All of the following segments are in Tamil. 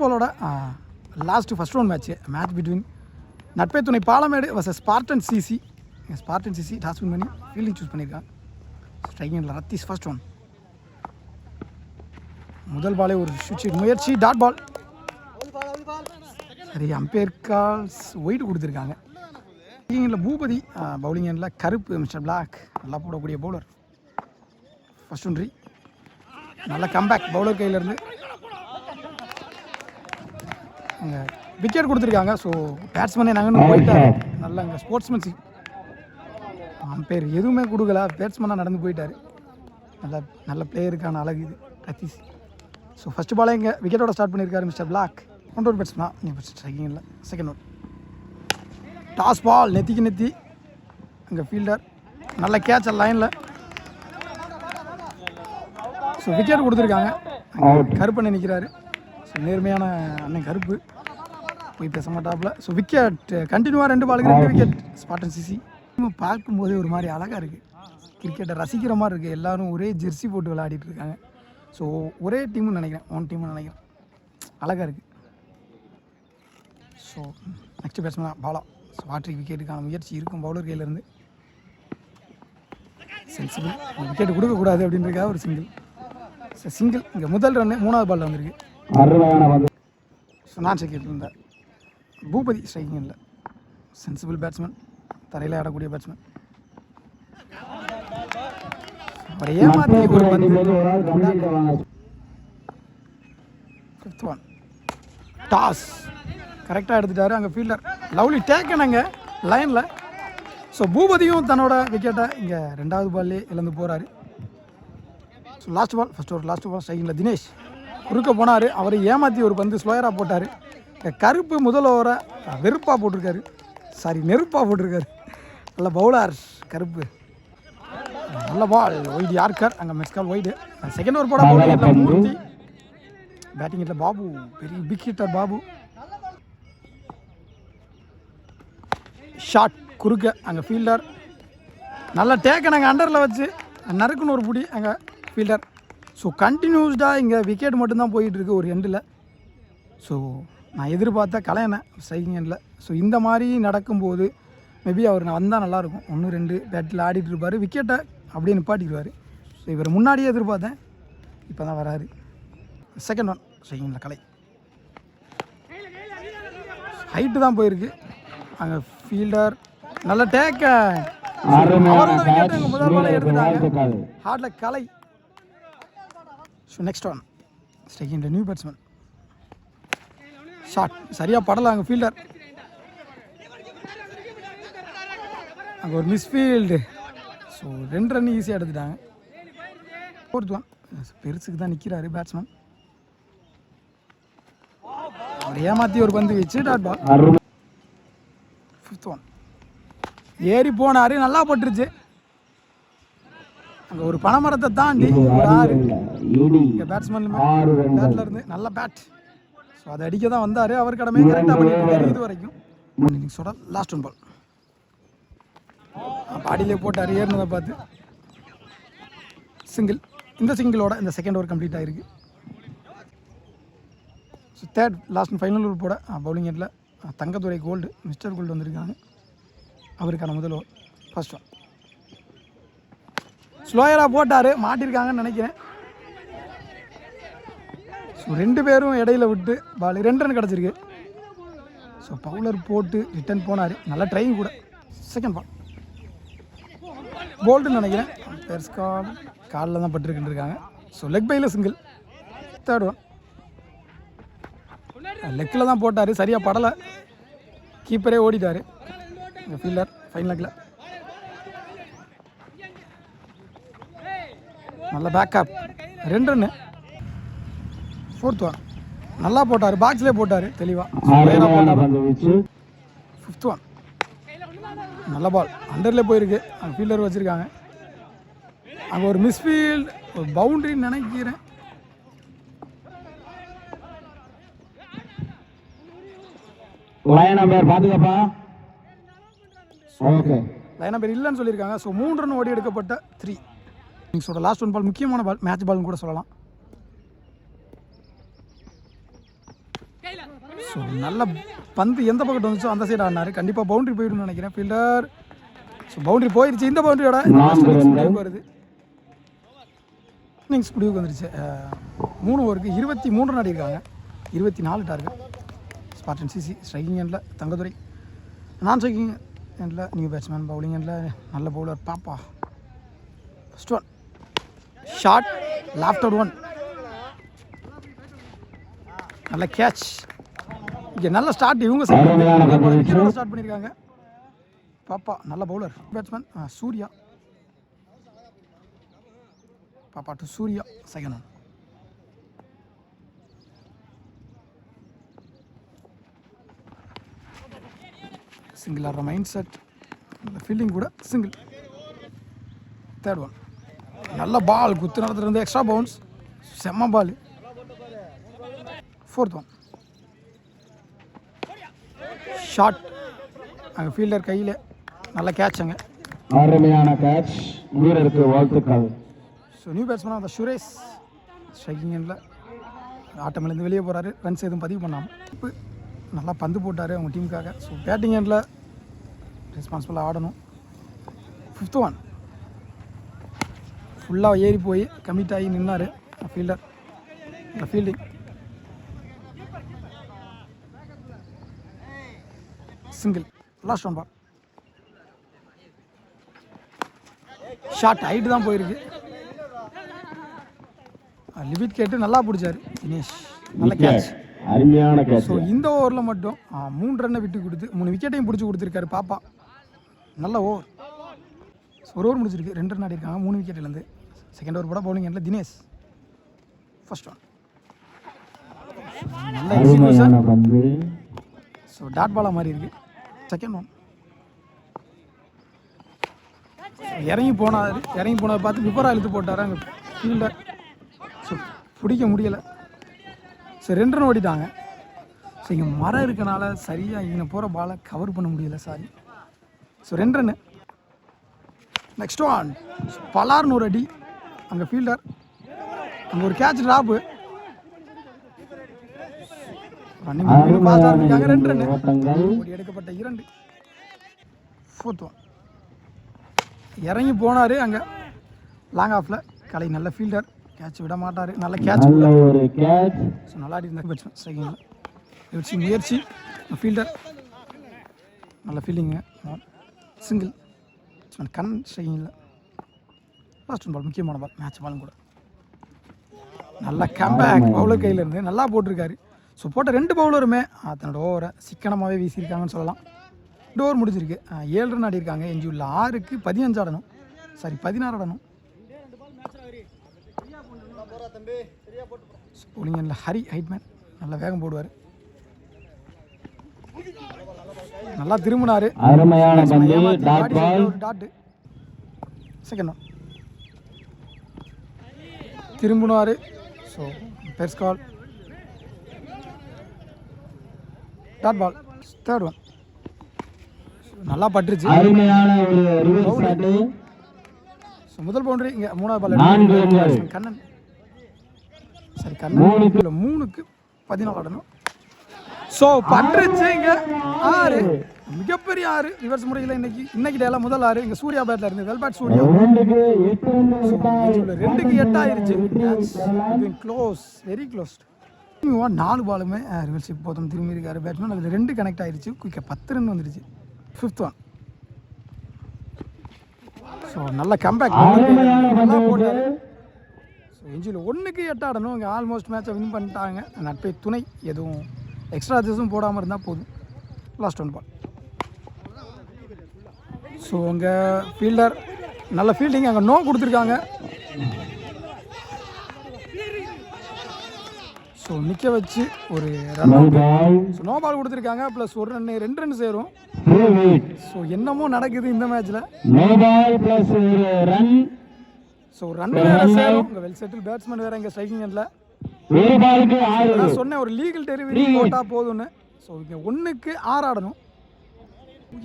பாலோட ஃபர்ஸ்ட் ரவுண்ட் மேட்ச் பிட்வீன் நட்பே துணை Palamedu versus Spartan CC. Spartan CC toss win பண்ணி ஃபீல்டிங் சூஸ் பண்ணியிருக்காங்க. ஸ்ட்ரைக்கிங்கில் ரத்தீஸ் ஃபர்ஸ்ட் ஒன். முதல் பாலே ஒரு முயற்சி, டாட் பால். சரி, அம்பையர் கால்ஸ் ஒயிட் கொடுத்துருக்காங்க. ஸ்ட்ரைக்கிங்கில் பூபதி, பவுலிங் எண்டில் கருப்பு மிஸ்டர் பிளாக், நல்லா போடக்கூடிய பவுலர். ஃபர்ஸ்ட் ஒன்ட்ரி, நல்ல கம்பேக் பவுலர் கையிலேருந்து. அங்கே விக்கெட் கொடுத்துருக்காங்க. ஸோ பேட்ஸ்மேனே நாங்கள் போயிட்டார். நல்ல அங்கே ஸ்போர்ட்ஸ்மேன்ஷிப். அம்பையர் எதுவுமே கொடுக்கல, பேட்ஸ்மேனாக நடந்து போயிட்டார். நல்ல பிளேயருக்கான அழகு இது ரத்தீஸ். ஸோ ஃபஸ்ட்டு பாலே இங்கே விக்கெட்டோட ஸ்டார்ட் பண்ணியிருக்காரு மிஸ்டர் பிளாக். ஒன் பேட்ஸ்மேனா நீ ஸ்ட்ரைக்கிங் இல்லை. செகண்ட் ஒன், டாஸ் பால் நெத்தி அங்கே ஃபீல்டர் நல்ல கேட்ச் லைனில். ஸோ விக்கெட் கொடுத்துருக்காங்க. கருப்பண்ணை நிற்கிறாரு. ஸோ நேர்மையான அண்ணன் கருப்பு, போய் பேச மாட்டாப்புல. ஸோ விக்கெட் கண்டினியூவாக 2 பாலுக்கு 2 விக்கெட் ஸ்பார்டன் சிசி. பார்க்கும்போதே ஒரு மாதிரி அழகாக இருக்குது, கிரிக்கெட்டை ரசிக்கிற மாதிரி இருக்குது. எல்லோரும் ஒரே ஜெர்சி போட்டு விளையாடிட்டு இருக்காங்க. ஸோ ஒரே டீம்னு நினைக்கிறேன், ஒன் டீம்னு நினைக்கிறேன். அழகாக இருக்குது. So next batsman Bala. So hat trick விக்கெட்டுக்கான முயற்சி இருக்கும் பவுலர் கையிலேருந்து. சென்சிபிள், விக்கெட் கொடுக்கக்கூடாது அப்படின்றதுக்காக ஒரு சிங்கிள். இங்கே முதல் ரன்னு 3வது பாலில் வந்திருக்கு. ஸோ நான் செகண்ட் இருந்தார் பூபதி. ஸ்ட்ரைக்கிங் இல்லை. சென்சிபிள் பேட்ஸ்மேன், தரையில் ஆடக்கூடிய பேட்ஸ்மேன். அவர் ஏமாற்றி ஒரு ஃபிஃப்த் ஒன், டாஸ் கரெக்டாக எடுத்துட்டாரு. அங்கே ஃபீல்டர் லவ்லி டேக்கனுங்க லைனில். ஸோ பூபதியும் தன்னோட விக்கெட்டை இங்கே 2வது பால்லே இழந்து போகிறாரு. So last ball, first over last ball. ஸ்ட்ரைக்கிங்கில் தினேஷ் குறுக்க போனார். அவர் ஏமாற்றி ஒரு பந்து ஸ்லோயராக போட்டார். கருப்பு முதல் ஓவரை வெறுப்பாக போட்டிருக்காரு, நெருப்பாக போட்டிருக்காரு. நல்ல பவுலர் கருப்பு, நல்ல பால். ஒய்டு யார்கர், அங்கே மெஸ்கால் ஒய்டு. செகண்ட் ஓவர் போட பவுலிங் மூர்த்தி, பேட்டிங் இல்லை பாபு, பெரிய பிக் ஹிட்டர் பாபு. ஷாட் குறுக்க, அங்கே ஃபீல்டர் நல்ல டேக்கன் அங்கே அண்டரில் வச்சு நறுக்குன்னு ஒரு புடி அங்கே ஃபீல்டர். ஸோ கண்டினியூஸ்டாக இங்கே விக்கெட் மட்டும்தான் போயிட்டுருக்கு ஒரு எண்டில். ஸோ நான் எதிர்பார்த்த கலையனை ஸ்ட்ரைக்கிங் எண்டில். ஸோ இந்த மாதிரி நடக்கும்போது மேபி அவர் வந்தால் நல்லாயிருக்கும். 1-2 பேட்டில் ஆடிட்டு இருப்பார், விக்கெட்டை அப்படியே நிப்பாட்டிடுவார். ஸோ இவர் முன்னாடியே எதிர்பார்த்தேன், இப்போ தான் வராரு. செகண்ட் ஒன் ஸ்ட்ரைக்கிங்கில் கலை, ஹைட்டு தான் போயிருக்கு. அங்கே ஃபீல்டர் நல்ல டேக்க, முதல் பாலை எடுத்துட்டாங்க. ஹார்டில் கலை. ஸோ நெக்ஸ்ட் ஒன் ஸ்ட்ரைக்கிங்கில் நியூ பேட்ஸ்மேன். ஷாட் சரியாக படலை. அங்கே ஃபீல்டர், அங்கே ஒரு மிஸ்ஃபீல்டு. ஸோ 2 ரன் ஈஸியாக எடுத்துட்டாங்க. ஃபோர்த் ஒன் பெருசுக்கு தான் நிற்கிறாரு பேட்ஸ்மேன். அவர் ஏமாற்றி ஒரு பந்து வச்சு டாட் பால். ஃபிஃப்த் ஒன் ஏறி போனார், நல்லா போட்டுருச்சு. அங்கே ஒரு பனைமரத்தை தாண்டி ஒரு 6 இங்கே பேட்ஸ்மேன் பேட்டில் இருந்து நல்ல பேட். ஸோ அதை அடிக்க தான் வந்தார். அவர் கடமையை கரெக்டாக பண்ணிட்டு இது வரைக்கும். இன்னிங்ஸோட லாஸ்ட் ஒன் பால் பாடியிலே போட்டார், ஏறினதை பார்த்து சிங்கிள். இந்த சிங்கிளோட இந்த செகண்ட் ஓவர் கம்ப்ளீட் ஆகிருக்கு. So third last and final over போட பவுலிங் எண்டில் தங்கத்துறை கோல்டு மிஸ்டர் கோல்டு வந்திருக்காங்க. அவருக்கான முதல் ஓவர் ஃபர்ஸ்ட் ஒன் ஸ்லோயராக போட்டார், மாட்டிருக்காங்கன்னு நினைக்கிறேன். ஸோ 2 பேரும் இடையில விட்டு பால் 2 ரன் கிடச்சிருக்கு. ஸோ பவுலர் போட்டு ரிட்டர்ன் போனார், நல்ல ட்ரைங் கூட. செகண்ட் பால் போல்டுன்னு நினைக்கிறேன், பெர்ஸ் காலில் தான் பட்டுருக்குன்னு இருக்காங்க. ஸோ லெக் பையில் சிங்கிள். தேர்ட் ஒன் லெக்கில் தான் போட்டார், சரியாக படலை. கீப்பரே ஓடிட்டார். இந்த ஃபீல்டர் ஃபைன் லெக்கில் நல்ல பேக்கப், 2 ரன்னு. ஃபோர்த் ஒன் நல்லா போட்டார், பாக்ஸ்லேயே போட்டார் தெளிவாக. ஃபிஃப்த் ஒன் நல்ல பால் அண்டர்லேயே போயிருக்கு. அங்கே ஃபீல்டர் வச்சுருக்காங்க. அங்கே ஒரு மிஸ்ஃபீல்டு, ஒரு பவுண்ட்ரின்னு நினைக்கிறேன். லைன் நம்பர் பாத்துக்கப்பா. ஓகே, லைன் நம்பர் இல்லைன்னு சொல்லியிருக்காங்க. ஸோ 3 ரன் ஓடி எடுக்கப்பட்ட 3. இன்னிங்ஸோட லாஸ்ட் ஒன் பால் முக்கியமான பால், மேட்ச் பால்னு கூட சொல்லலாம். ஸோ நல்ல பந்து எந்த பக்கத்து வந்துச்சோ அந்த சைடு ஆடினாரு. கண்டிப்பாக பவுண்டரி போயிடும்னு நினைக்கிறேன். ஃபீல்டர் ஸோ பவுண்டரி போயிடுச்சு. இந்த பவுண்டரியோட முடிவுக்கு வருது. இன்னிங்ஸ் முடிவுக்கு வந்துருச்சு. 3 ஓவருக்கு 23 ரன் அடிருக்காங்க. 24 டார்கெட். ஸ்பார்டன் சிசி ஸ்ட்ரைக்கிங் எண்டில் தங்கதுரை, நான் ஸ்ட்ரைக்கிங் எண்டில் நியூ பேட்ஸ்மேன், பவுலிங் எண்டில் நல்ல பவுலர் பாப்பா. First one short laughter one, நல்ல கேட்ச். இங்கே நல்ல ஸ்டார்ட் இவங்க ஸ்டார்ட் பண்ணியிருக்காங்க. பாப்பா நல்ல bowler batsman Surya. Pappa to Surya second one. Single ஆடுற மைண்ட் செட், ஃபீல்டிங் கூட சிங்கிள். தேர்ட் ஒன் நல்ல பால் குத்து நடத்துட்டு இருந்து எக்ஸ்ட்ரா பவுன்ஸ், செம்ம பால். ஃபோர்த் ஒன் ஷார்ட், அங்கே ஃபீல்டர் கையில் நல்ல கேட்ச். அங்கே அருமையான கேட்ச், வீரருக்கு வாழ்த்துக்கள். ஸோ நியூ பேட்ஸ்மேனாக அந்த சுரேஷ் ஸ்ட்ரைக்கிங் எண்டில் ஆட்டமிலேருந்து வெளியே போகிறாரு. ரன்ஸ் எதுவும் பதிவு பண்ணாமல் இப்போ நல்லா பந்து போட்டார் அவங்க டீமுக்காக. ஸோ பேட்டிங் எண்டில் ரெஸ்பான்சிபிளாக ஆடணும். ஃபிஃப்த் ஒன் ஃபுல்லாக ஏறி போய் கமிட் ஆகி நின்னார் ஃபீல்டர். இந்த fielding single. Last one ball short height தான் போயிருக்கு. லிமிட் கேட்டு நல்லா பிடிச்சாரு தினேஷ், நல்ல கேட்ச், அருமையான கேட்ச். ஸோ இந்த ஓவரில் மட்டும் 3 ரன்னை விட்டு கொடுத்து 3 விக்கெட்டையும் பிடிச்சி கொடுத்துருக்காரு பாப்பா. நல்ல ஓவர். ஒரு ஓவர் முடிச்சிருக்கு, 2 ரன் ஆடிருக்காங்க 3 விக்கெட்லேருந்து. செகண்ட் ஓவர் போட பவுலிங் எண்டில் தினேஷ். ஃபர்ஸ்ட் ஒன் நல்ல எக்ஸிக்யூஷன். ஸோ டாட் பாலாக மாதிரி இருக்குது. செகண்ட் ஒன் இறங்கி போனதை பார்த்து விபரா இழுத்து போட்டார் அங்கே ஃபீல்டர். ஸோ பிடிக்க முடியலை. ஸோ 2 ரன் ஓடிட்டாங்க. ஸோ இங்கே மரம் இருக்கனால சரியாக இங்கே போகிற பாலை கவர் பண்ண முடியலை, சாரி. ஸோ 2 ரன்னு. நெக்ஸ்ட் ஒன் பலார்னு ஒரு அடி, அங்கே ஃபீல்டர், அங்கே ஒரு கேட்ச் ட்ராப்பு. ரன்னிங் ஃபாஸ்டாக இருக்காங்க. 2 ரன்னு ஓடி எடுக்கப்பட்ட 2. ஃபோர்த் ஒன் இறங்கி போனார் அங்கே லாங் ஆஃபில். கலை நல்ல ஃபீல்டர், கேட்ச் விட மாட்டார். நல்ல கேட்ச், ஸோ நல்லா ஆடி இருந்தார் பேட்ஸ்மேன் ஸ்ட்ரைக்கிங்கில். வச்சு முயற்சி ஃபீல்டர், நல்ல ஃபீல்டிங்கு, சிங்கிள். கண் ஸ்ட்ரைக்கிங்கில். லாஸ்ட் ஒன் பால் முக்கியமான பால், மேட்ச் பாலும் கூட. நல்ல கம்பேக் பவுலர் கையில் இருந்து நல்லா போட்டிருக்காரு. ஸோ போட்ட 2 பவுலருமே தன்னோட ஓவரை சிக்கனமாகவே வீசியிருக்காங்கன்னு சொல்லலாம். 2 ஓவர் முடிஞ்சிருக்கு. 7 ரன் ஆடிருக்காங்க. எஞ்சி உள்ள 6க்கு 15 ஆடணும், சாரி 16 ஆடணும். போலிங்கில் ஹரி ஹைட்மேன் நல்ல வேகம் போடுவார். நல்லா திரும்பினாரு. டாட்டு செகண்ட் ஒன் திரும்பினார். ஸோ பெர்ஸ் கால், டாட் பால். தேர்ட் ஒன் நல்லா பட்டுருச்சு. ஸோ முதல் பவுண்டரி. இங்கே 3வது பால் கண்ணன், சரி கண்ணன் 3க்கு 14 ஆடணும். ஸோ பட்டுருச்சு. இங்கே 6, மிகப்பெரிய 6 ரிவர்ஸ் முறையில் இன்னைக்கு டேல முதல் 6 இங்கே சூர்யா பேட்டில் இருந்து வெல்பேட் சூர்யா. 2க்கு 8 ஆயிருச்சு. Close, very closed. 4 பாலுமே ரிவர்ஸ் இப்போதும் திரும்பி இருக்காரு பேட்ஸ்மேன். அதில் 2 கனெக்ட் ஆயிருச்சு. குயிக்காக 10 ரன் வந்துருச்சு. ஃபிஃப்த் ஒன் ஸோ நல்ல கம்பேக் நல்லா போட்டார். ஸோ எஞ்சியில் 1க்கு 8 ஆடணும். இங்கே ஆல்மோஸ்ட் மேட்சை வின் பண்ணிட்டாங்க. நட்பை துணை எதுவும் எக்ஸ்ட்ரா எதுவும் போடாமல் இருந்தால் போதும். Last one ball. ஸோ அங்கே ஃபீல்டர் நல்ல ஃபீல்டிங், அங்கே நோ கொடுத்துருக்காங்க. ஸோ நிற்க வச்சு ஒரு ரன். ஸோ நோ பால் கொடுத்துருக்காங்க. ப்ளஸ் 1 ரன், 2 ரன் சேரும். ஸோ என்னமோ நடக்குது இந்த மேட்ச்சில். ஸோ ரன் வேறு சேரும். இங்கே வெல் செட்டில் பேட்ஸ்மேன் வேறு இங்கே ஸ்ட்ரைக்கிங் எண்டில். சொன்னேன் ஒரு லீகல் டெலிவரி போட்டால் போதும்னு. ஸோ இங்கே 1க்கு 6 ஆடணும்.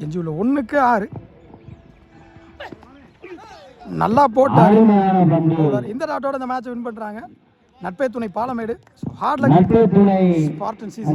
எஞ்சி உள்ள 1க்கு 6 நல்லா போட்டார். இந்த டாட்டோட இந்த மேட்சை வின் பண்ணுறாங்க. நட்பை துணை Palamedu. So hard luck Spartan season.